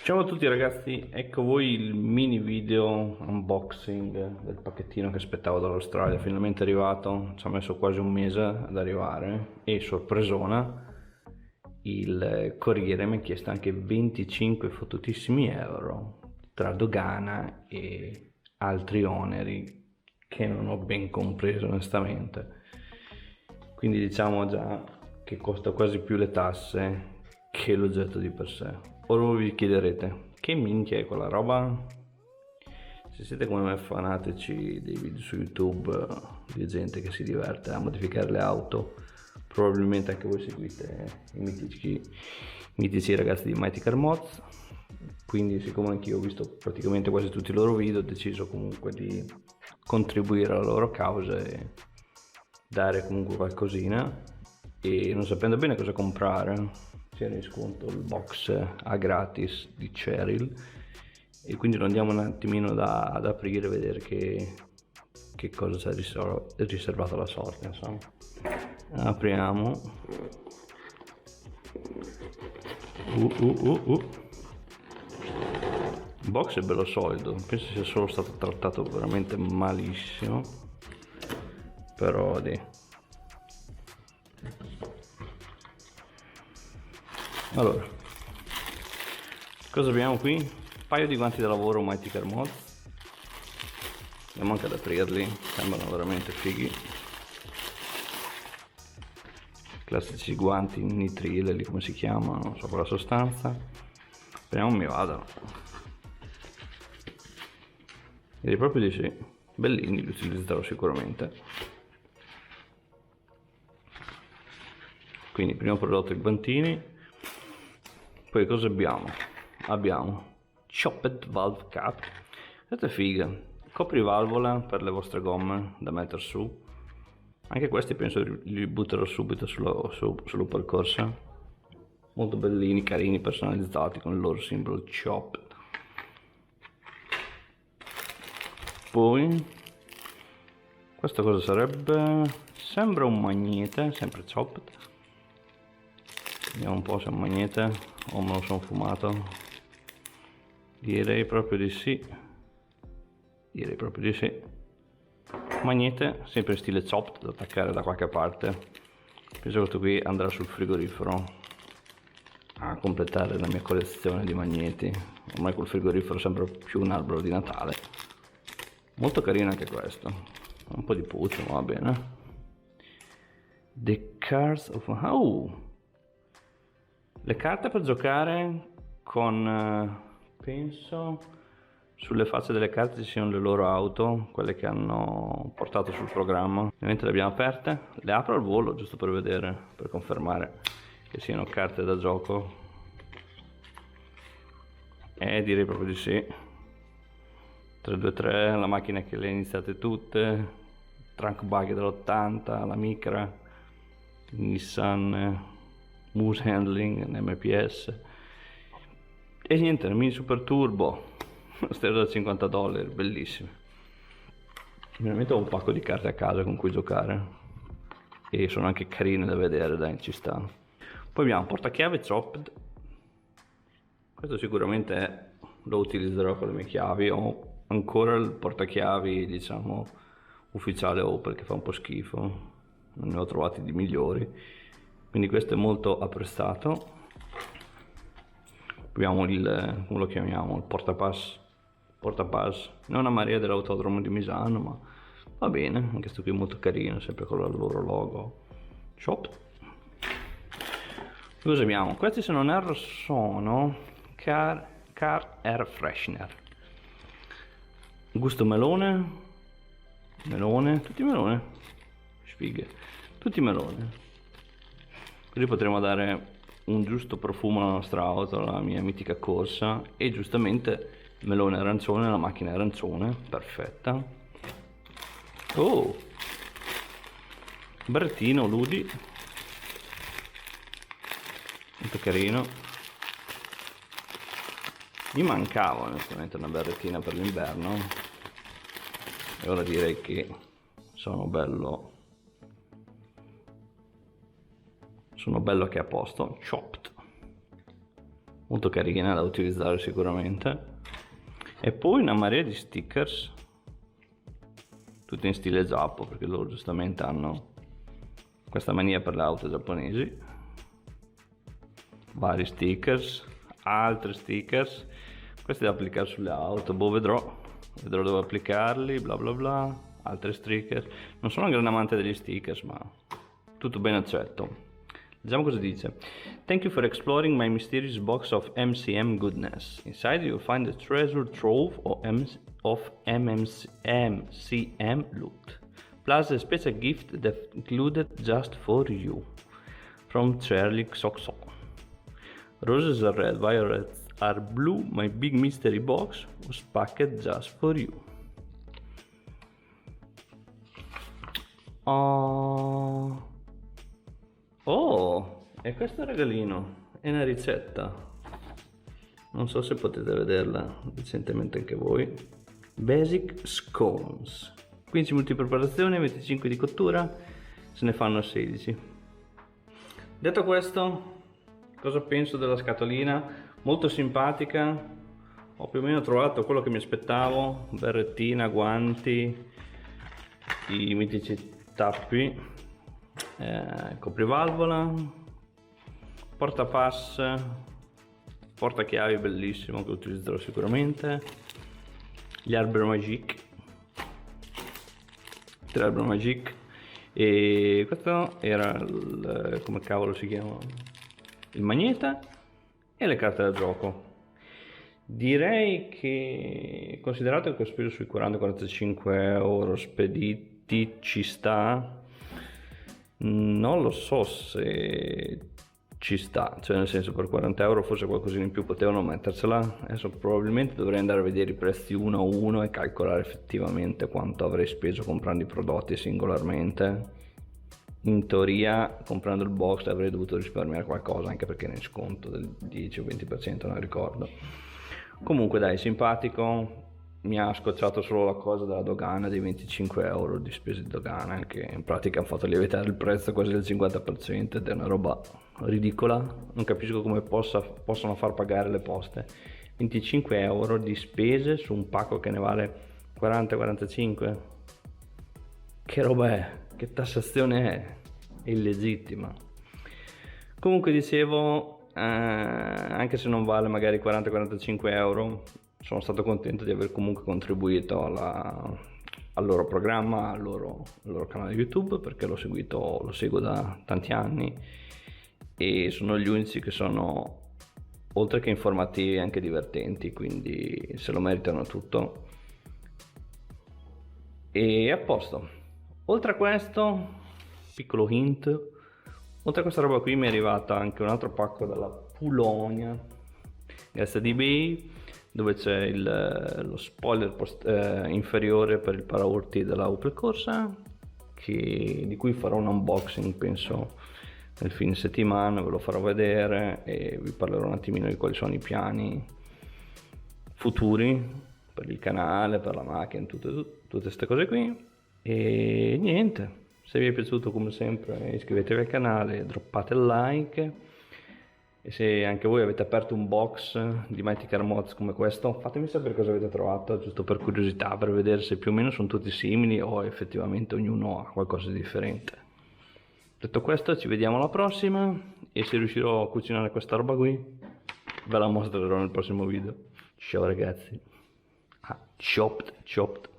Ciao a tutti ragazzi, ecco voi il mini video unboxing del pacchettino che aspettavo dall'Australia, finalmente è arrivato, ci ha messo quasi un mese ad arrivare e sorpresona, il corriere mi ha chiesto anche 25 fottutissimi euro tra dogana e altri oneri che non ho ben compreso onestamente, quindi diciamo già che costa quasi più le tasse che l'oggetto di per sé. Ora voi vi chiederete, che minchia è quella roba? Se siete come me fanatici dei video su YouTube di gente che si diverte a modificare le auto, probabilmente anche voi seguite i mitici ragazzi di Mighty Car Mods, quindi siccome anch'io ho visto praticamente quasi tutti i loro video, ho deciso comunque di contribuire alla loro causa e dare comunque qualcosina, e non sapendo bene cosa comprare c'era in sconto il box a gratis di Cheryl, e quindi lo andiamo un attimino ad aprire e vedere che cosa ci ha riservato la sorte, insomma. Apriamo. Il box è bello solido, penso sia solo stato trattato veramente malissimo, però allora, cosa abbiamo qui? Un paio di guanti da lavoro Mighty Car Mods. Andiamo anche ad aprirli, sembrano veramente fighi. Classici guanti in nitrile, lì come si chiamano, non so quella sostanza. Speriamo mi vadano. Direi proprio di sì. Bellini, li utilizzerò sicuramente. Quindi primo prodotto i guantini. Poi cosa abbiamo? Abbiamo Chopped Valve Cap. Questa è figa. Coprivalvola per le vostre gomme da mettere su. Anche questi penso li butterò subito sulla percorsa. Molto bellini, carini, personalizzati con il loro simbolo Chopped. Poi questo cosa sarebbe? Sembra un magnete, sempre Chopped. Vediamo un po' se è un magnete o me lo sono fumato. Direi proprio di sì. Direi proprio di sì. Magnete, sempre in stile Chopped, da attaccare da qualche parte. Penso che questo qui andrà sul frigorifero a completare la mia collezione di magneti. Ormai col frigorifero sembra più un albero di Natale. Molto carino anche questo. Un po' di puzza, ma va bene. The Cards of... Oh! Le carte per giocare con, penso, sulle facce delle carte ci siano le loro auto, quelle che hanno portato sul programma. Ovviamente le abbiamo aperte, le apro al volo giusto per vedere, per confermare che siano carte da gioco. Direi proprio di sì. 323, la macchina che le ha iniziate tutte, trunk bug dell'80, la Micra, Nissan Moose Handling, MPS, e niente, il mini super turbo stereo da $50, bellissimo. Veramente ho un pacco di carte a casa con cui giocare e sono anche carine da vedere, dai, ci stanno. Poi abbiamo portachiave Chopped. Questo sicuramente lo utilizzerò con le mie chiavi. Ho ancora il portachiavi, diciamo, ufficiale Opel, che fa un po' schifo, non ne ho trovati di migliori, quindi questo è molto apprezzato. Abbiamo il, come lo chiamiamo, il portapass, non una marea dell'autodromo di Misano, ma va bene, anche questo qui è molto carino, sempre con il loro logo shop. Cosa abbiamo? Questi, se non erro, sono car air freshener, gusto melone, tutti melone, spighe, tutti melone. Così potremo dare un giusto profumo alla nostra auto, alla mia mitica corsa, e giustamente melone arancione, la macchina arancione, perfetta. Oh, berrettino Ludi, molto carino. Mi mancava onestamente una berrettina per l'inverno e ora direi che sono bello che è a posto. Chopped, molto carina da utilizzare sicuramente. E poi una marea di stickers, tutti in stile giappo, perché loro giustamente hanno questa mania per le auto giapponesi. Vari stickers, altri stickers, questi da applicare sulle auto, boh, vedrò dove applicarli, bla bla bla. Altri stickers, non sono un grande amante degli stickers, ma tutto ben accetto. Leggiamo cosa dice. Thank you for exploring my mysterious box of MCM goodness. Inside you'll find a treasure trove of MCM loot, plus a special gift that included just for you from Charlie Xoxo. Roses are red, violets are blue. My big mystery box was packed just for you. Oh, e questo regalino è una ricetta, non so se potete vederla decentemente anche voi. Basic scones, 15 minuti di preparazione, 25 di cottura, se ne fanno 16. Detto questo, cosa penso della scatolina? Molto simpatica, ho più o meno trovato quello che mi aspettavo, berrettina, guanti, i mitici tappi, coprivalvola, portapass, portachiavi bellissimo che utilizzerò sicuramente, gli Arbre Magique, 3 Arbre Magique, e questo era come cavolo si chiama, il magneta e le carte da gioco. Direi che, considerato che ho speso sui 40-45 euro spediti, ci sta. Non lo so se ci sta, cioè nel senso, per 40 euro forse qualcosina in più potevano mettersela. Adesso probabilmente dovrei andare a vedere i prezzi uno a uno e calcolare effettivamente quanto avrei speso comprando i prodotti singolarmente. In teoria, comprando il box avrei dovuto risparmiare qualcosa, anche perché ne sconto del 10 o 20%, non ricordo. Comunque dai, simpatico. Mi ha scocciato solo la cosa della dogana, dei 25 euro di spese di dogana, che in pratica hanno fatto lievitare il prezzo quasi del 50%, ed è una roba ridicola. Non capisco come possano far pagare le poste 25 euro di spese su un pacco che ne vale 40-45. Che roba è? Che tassazione è? È illegittima. Comunque dicevo, anche se non vale magari 40-45 euro, sono stato contento di aver comunque contribuito al loro programma, al loro canale YouTube, perché lo seguo da tanti anni e sono gli unici che sono, oltre che informativi, anche divertenti, quindi se lo meritano tutto. E a posto. Oltre a questo, piccolo hint, oltre a questa roba qui mi è arrivata anche un altro pacco dalla Polonia, grazie ad eBay, dove c'è lo spoiler inferiore per il paraurti della Opel Corsa, di cui farò un unboxing penso nel fine settimana, ve lo farò vedere e vi parlerò un attimino di quali sono i piani futuri per il canale, per la macchina, tutte queste cose qui. E niente, se vi è piaciuto come sempre iscrivetevi al canale, droppate il like. E se anche voi avete aperto un box di Mighty Car Mods come questo, fatemi sapere cosa avete trovato, giusto per curiosità, per vedere se più o meno sono tutti simili o effettivamente ognuno ha qualcosa di differente. Detto questo, ci vediamo alla prossima, e se riuscirò a cucinare questa roba qui ve la mostrerò nel prossimo video. Ciao ragazzi. Chopped.